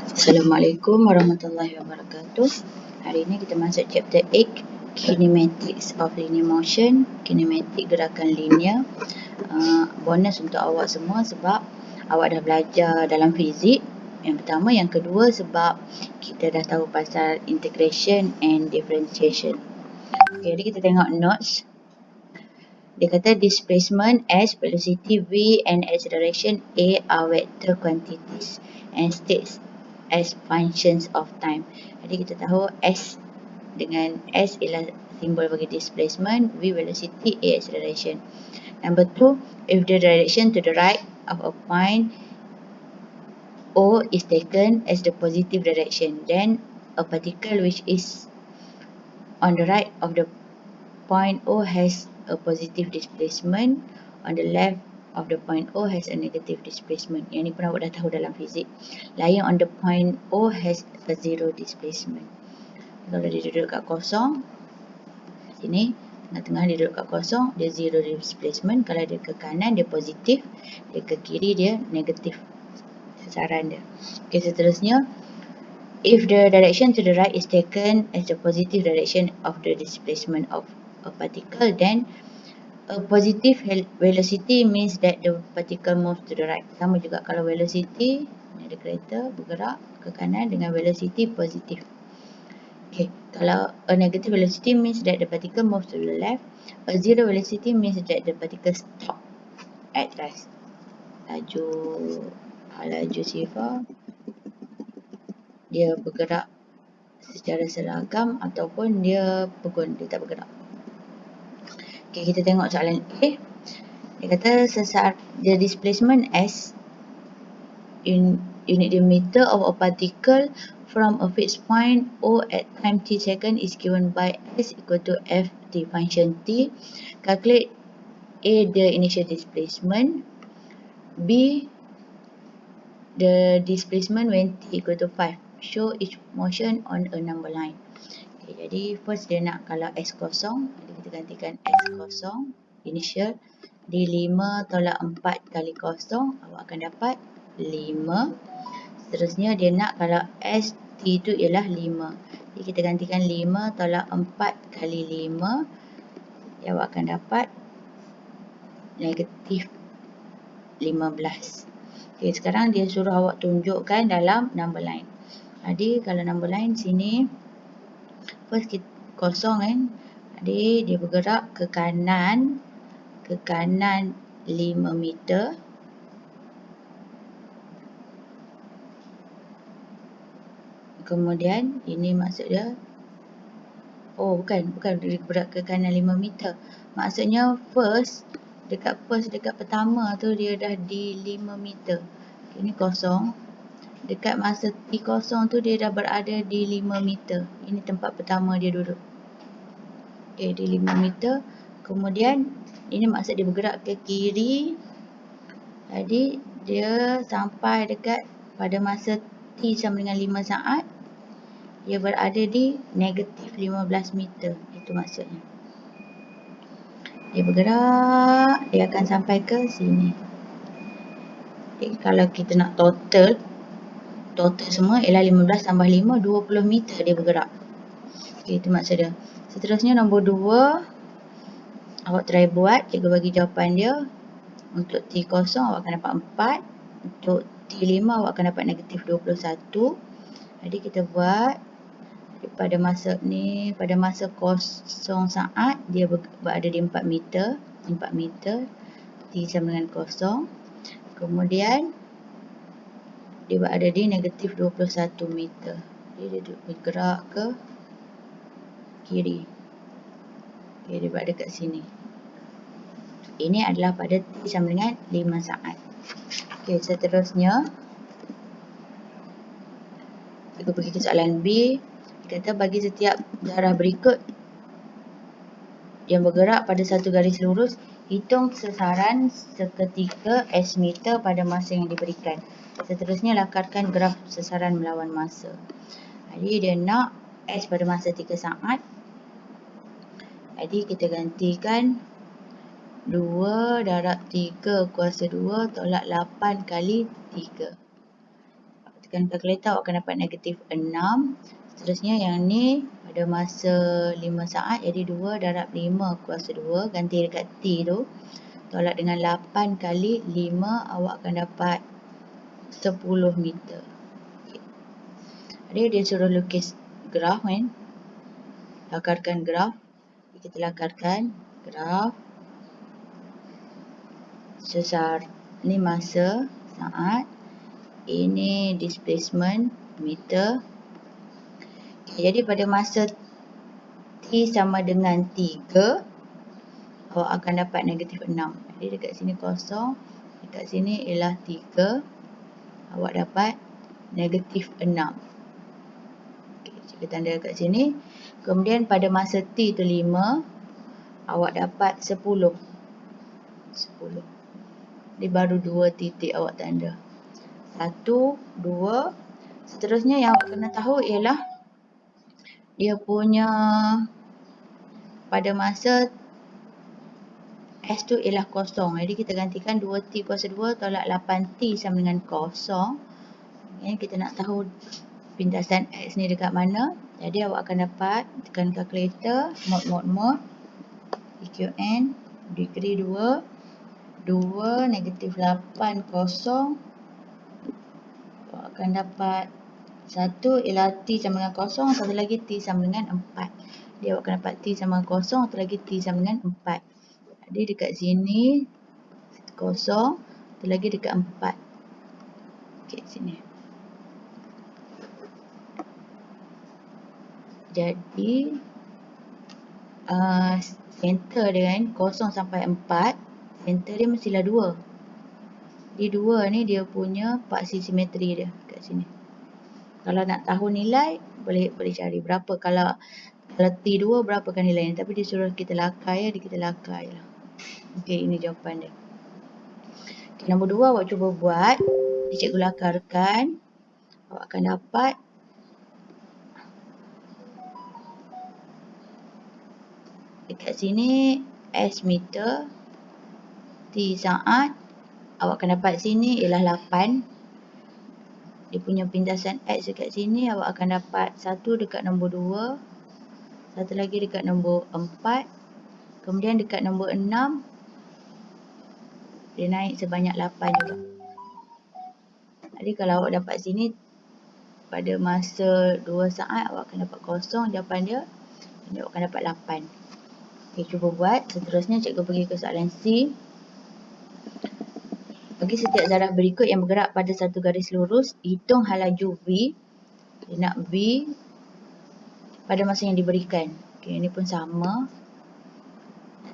Assalamualaikum warahmatullahi wabarakatuh. Hari ini kita masuk chapter 8, Kinematics of Linear Motion, kinematik gerakan linear. Bonus untuk awak semua sebab awak dah belajar dalam fizik. Yang pertama, yang kedua sebab kita dah tahu pasal integration and differentiation. Okay, jadi kita tengok notes. Dia kata displacement S, velocity V and acceleration A are vector quantities and states as functions of time. Jadi kita tahu S dengan S ialah simbol bagi displacement, V velocity, A acceleration. Number 2, if the direction to the right of a point O is taken as the positive direction, then a particle which is on the right of the point O has a positive displacement, on the left of the point O has a negative displacement. Yang ni pun awak dah tahu dalam fizik. Lying on the point O has a zero displacement. Kalau dia duduk kat kosong, sini, tengah-tengah dia duduk kat kosong, dia zero displacement. Kalau dia ke kanan, dia positif. Dia ke kiri, dia negatif sasaran dia. Okay, seterusnya, if the direction to the right is taken as the positive direction of the displacement of a particle, then a positive velocity means that the particle moves to the right. Sama juga kalau velocity, ni ada kereta bergerak ke kanan dengan velocity positif. Okay, kalau a negative velocity means that the particle moves to the left. A zero velocity means that the particle stop at rest. Laju sifar, dia bergerak secara seragam ataupun dia pegun, dia tak bergerak. Okay, kita tengok soalan A. Dia kata the displacement S in unit diameter of a particle from a fixed point O at time t second is given by S equal to F t function t. Calculate A, the initial displacement, B, the displacement when t equal to 5. Show each motion on a number line. Okay, jadi first dia nak kalau S kosong, jadi kita gantikan S kosong, initial, di 5 tolak 4 kali kosong, awak akan dapat 5. Seterusnya dia nak kalau S T itu ialah 5. Jadi kita gantikan 5 tolak 4 kali 5. Jadi awak akan dapat negatif 15. Okay, sekarang dia suruh awak tunjukkan dalam number line. Jadi kalau number line sini, first kita kosong kan. Jadi dia bergerak ke kanan 5 meter. Kemudian ini maksud dia, bukan dia bergerak ke kanan 5 meter. Maksudnya dekat pertama tu dia dah di 5 meter. Ini kosong. Dekat masa T kosong tu dia dah berada di 5 meter. Ini tempat pertama dia duduk. Okay, di 5 meter. Kemudian ini maksud dia bergerak ke kiri. Jadi dia sampai dekat pada masa T sama dengan 5 saat. Dia berada di negatif 15 meter. Itu maksudnya. Dia bergerak, dia akan sampai ke sini. Okay, kalau kita nak total semua ialah 15 tambah 5, 20 meter dia bergerak. Okay, itu maksud dia. Seterusnya nombor 2. Awak try buat, cikgu bagi jawapan dia. Untuk T0 awak akan dapat 4. Untuk T5 awak akan dapat negatif 21. Jadi kita buat. Pada masa ni, pada masa kosong saat, dia berada di 4 meter. 4 meter. T sama dengan kosong. Kemudian, dia berada di negatif 21 meter. Jadi dia bergerak ke kiri. Okay, dia berada kat sini. Ini adalah pada T sama dengan 5 saat. Okay, seterusnya, kita pergi ke soalan B. Kata bagi setiap darah berikut yang bergerak pada satu garis lurus, hitung sesaran seketika S meter pada masa yang diberikan. Seterusnya lakarkan graf sesaran melawan masa. Jadi dia nak S pada masa 3 saat. Jadi kita gantikan 2 darab 3 kuasa 2 tolak 8 kali 3. tekan kalkulator, awak akan dapat negatif 6. Seterusnya yang ni pada masa 5 saat, jadi 2 darab 5 kuasa 2, ganti dekat T tu. Tolak dengan 8 kali 5, awak akan dapat 10 meter. Dia suruh lukis graf kan. Lakarkan graf. Kita lakarkan graf. Ni masa saat. Ini displacement meter. Jadi pada masa T sama dengan 3, awak akan dapat negatif 6. Jadi dekat sini kosong. Dekat sini ialah 3. Awak dapat negatif 6. Kita tanda kat sini. Kemudian pada masa T tu 5, awak dapat 10. Ini baru 2 titik awak tanda. 1, 2. Seterusnya yang awak kena tahu ialah dia punya pada masa S tu ialah kosong. Jadi kita gantikan 2T kuasa 2 tolak 8T sama dengan kosong. Kita nak tahu pintasan X ni dekat mana. Jadi awak akan dapat tekan kalkulator, mod, EQN, degree 2, negatif 8 kosong. Awak akan dapat satu ialah T sama dengan kosong, satu lagi T sama dengan 4. Dia awak akan dapat T sama dengan kosong, satu lagi T sama dengan 4. Jadi dekat sini kosong, satu lagi dekat 4. Okey, sini. Jadi center dia kan kosong sampai 4, center dia mestilah 2. Di 2 ni dia punya paksi simetri dia kat sini. Kalau nak tahu nilai boleh cari berapa kalau T2 berapa kan nilai ni, tapi dia suruh kita lakai ya, kita lakai lah. Okey, ini jawapan dia. Okay, nombor 2 awak cuba buat, cikgu lakarkan, awak akan dapat dekat sini S meter, T saat, awak akan dapat sini ialah 8. Dia punya pintasan X dekat sini awak akan dapat 1 dekat nombor 2, satu lagi dekat nombor 4, kemudian dekat nombor 6 dia naik sebanyak 8 juga. Jadi kalau awak dapat sini pada masa 2 saat awak akan dapat kosong, jawapan dia. Jadi awak akan dapat 8. Okey, cuba buat. Seterusnya cikgu pergi ke soalan C. Bagi setiap zarah berikut yang bergerak pada satu garis lurus, hitung halaju V. Dia nak V pada masa yang diberikan. Okey, ini pun sama.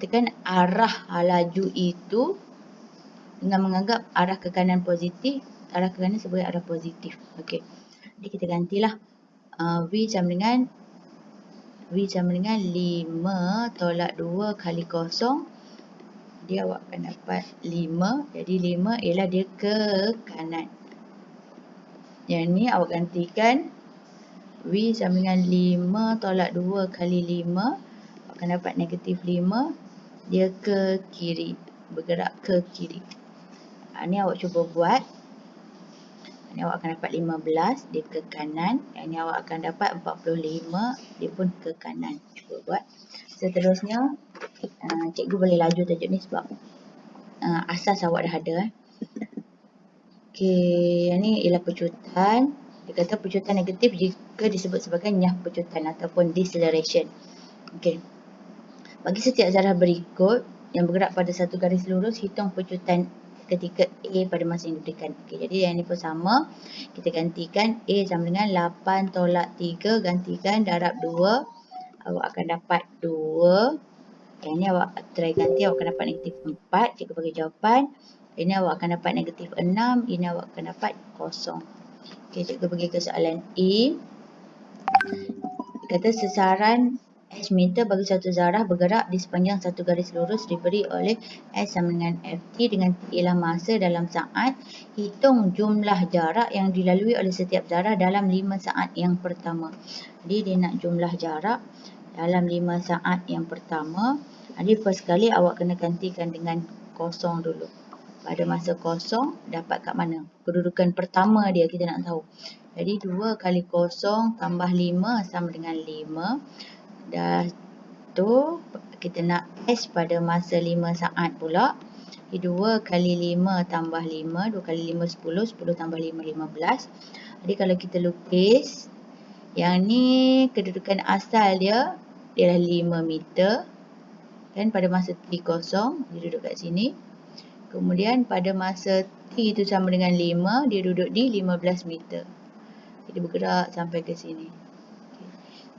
Tekan arah halaju itu dengan menganggap arah ke kanan positif, arah ke kanan sebagai arah positif. Okey. Jadi kita gantilah V sama dengan 5 tolak 2 kali kosong. Dia awak akan dapat 5. Jadi 5 ialah dia ke kanan. Yang ni awak gantikan V sama dengan 5 tolak 2 kali 5. Awak akan dapat negatif 5. Dia ke kiri. Bergerak ke kiri. Ni awak cuba buat. Ni awak akan dapat 15. Dia ke kanan. Yang ni awak akan dapat 45. Dia pun ke kanan. Cuba buat. Seterusnya, cikgu boleh laju tajuk ni sebab asas awak dah ada. Okey, yang ni ialah pecutan. Dia kata pecutan negatif jika disebut sebagai nyah pecutan ataupun deceleration. Okey. Bagi setiap zarah berikut yang bergerak pada satu garis lurus, hitung pecutan ketika A pada masa yang diberikan. Okey, jadi yang ni pun sama. Kita gantikan A sama dengan 8 tolak 3, gantikan darab 2. Awak akan dapat 2. Yang ni awak try ganti, awak akan dapat negatif 4. Cikgu bagi jawapan. Ini awak akan dapat negatif 6. Ini awak akan dapat kosong. Okey, cikgu pergi ke soalan E. Kata sesaran H meter bagi satu zarah bergerak di sepanjang satu garis lurus diberi oleh S sama dengan FT dengan T ialah masa dalam saat. Hitung jumlah jarak yang dilalui oleh setiap zarah dalam 5 saat yang pertama. Jadi dia nak jumlah jarak dalam 5 saat yang pertama. Jadi first kali awak kena gantikan dengan kosong dulu. pada masa kosong dapat kat mana? Kedudukan pertama dia kita nak tahu. Jadi 2 kali kosong tambah 5 sama dengan 5. Dah tu kita nak S pada masa 5 saat pula. 2 kali 5 tambah 5. 2 kali 5 10. 10 tambah 5 15. Jadi kalau kita lukis, yang ni kedudukan asal dia ialah 5 meter. Kan pada masa T kosong dia duduk kat sini. Kemudian pada masa T itu sama dengan 5, dia duduk di 15 meter. Jadi bergerak sampai ke sini. Okay.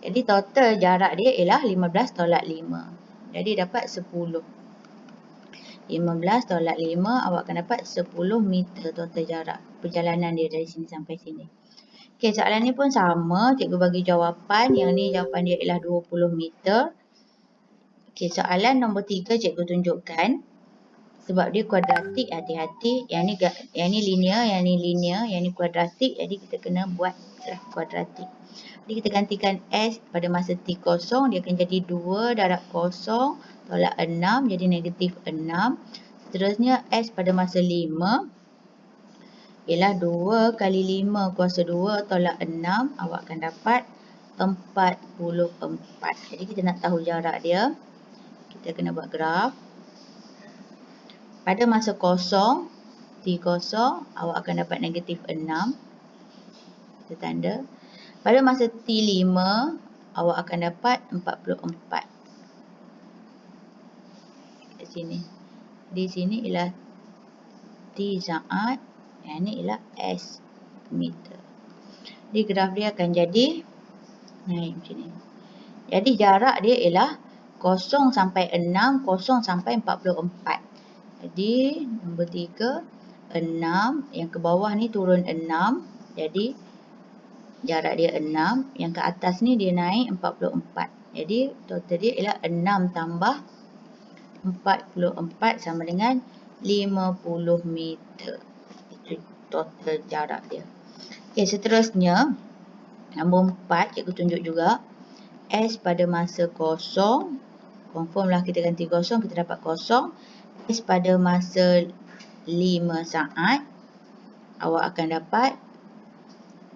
Jadi total jarak dia ialah 15 tolak 5. Jadi dapat 10. 15 tolak 5, awak akan dapat 10 meter total jarak perjalanan dia dari sini sampai sini. Okey, soalan ni pun sama. Cikgu bagi jawapan. Yang ni jawapan dia ialah 20 meter. Okey, soalan nombor 3 cikgu tunjukkan. Sebab dia kuadratik, hati-hati. Yang ni linear, yang ni linear, yang ni kuadratik. Jadi kita kena buat graf kuadratik. Jadi kita gantikan S pada masa T kosong. Dia akan jadi 2 darab kosong tolak 6. Jadi negatif 6. Seterusnya S pada masa 5 ialah 2 kali 5 kuasa 2 tolak 6. Awak akan dapat 44. Jadi kita nak tahu jarak dia. Kita kena buat graf. Pada masa kosong, T kosong, awak akan dapat negatif 6. Kita tanda. Pada masa T5, awak akan dapat 44. Kat sini. Di sini ialah T saat. Yang ni ialah S meter. Jadi graf dia akan jadi naik macam ni. Jadi jarak dia ialah 0 sampai 6, 0 sampai 44. Jadi nombor 3, 6. Yang ke bawah ni turun 6. Jadi jarak dia 6. Yang ke atas ni dia naik 44. Jadi total dia ialah 6 tambah 44 sama dengan 50 meter. Itu total jarak dia. Okey, seterusnya nombor 4 cikgu tunjuk juga. S pada masa kosong. Confirm lah kita ganti kosong, kita dapat kosong. S pada masa 5 saat. Awak akan dapat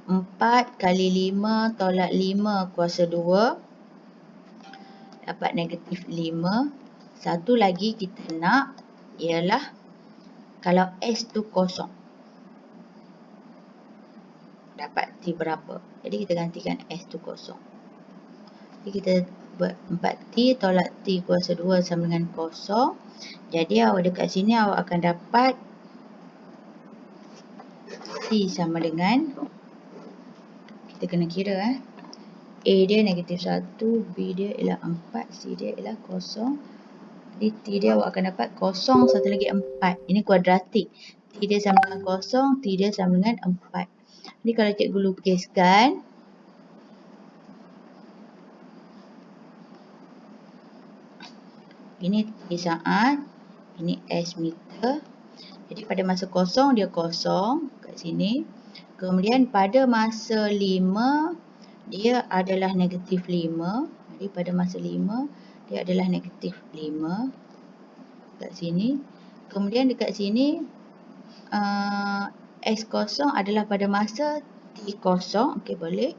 4 kali 5 tolak 5 kuasa 2. Dapat negatif 5. Satu lagi kita nak ialah kalau S tu kosong. Dapat T berapa. Jadi kita gantikan S tu kosong. Jadi kita buat 4T tolak T kuasa 2 sama dengan kosong. Jadi awak dekat sini awak akan dapat T sama dengan, kita kena kira A dia negatif 1, B dia ialah 4, C dia ialah kosong. Jadi T dia awak akan dapat kosong, satu lagi 4. Ini kuadratik. T dia sama dengan kosong, T dia sama dengan 4. Jadi kalau cikgu lukiskan, ini T saat, ini S meter. Jadi pada masa kosong dia kosong kat sini. Kemudian pada masa 5 dia adalah negatif 5. Jadi pada masa 5 dia adalah negatif 5 kat sini. Kemudian dekat sini S kosong adalah pada masa T kosong. Okey, boleh.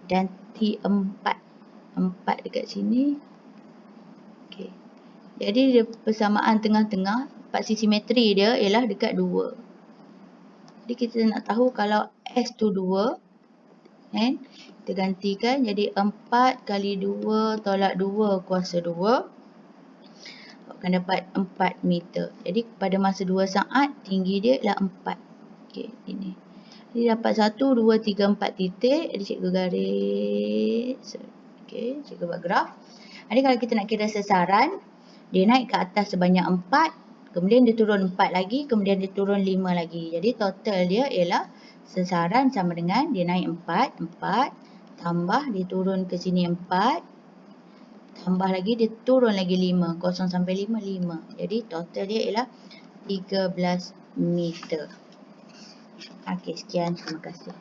Dan T4. 4 dekat sini. Okey. Jadi dia persamaan tengah-tengah. Paksi simetri dia ialah dekat 2. Jadi kita nak tahu kalau S tu 2. Kan? Kita gantikan jadi 4 kali 2 tolak 2 kuasa 2. Akan dapat 4 meter. Jadi pada masa 2 saat tinggi dia ialah 4. Okey, ini. Jadi dapat 1, 2, 3, 4 titik. Jadi cikgu garis. Okey, cikgu buat graf. Jadi kalau kita nak kira sasaran, dia naik ke atas sebanyak 4. Kemudian dia turun 4 lagi. Kemudian dia turun 5 lagi. Jadi total dia ialah sasaran sama dengan dia naik 4. 4 tambah dia turun ke sini 4. Tambah lagi dia turun lagi 5. 0 sampai 5, 5. Jadi total dia ialah 13 meter. Okey, sekian. Terima kasih.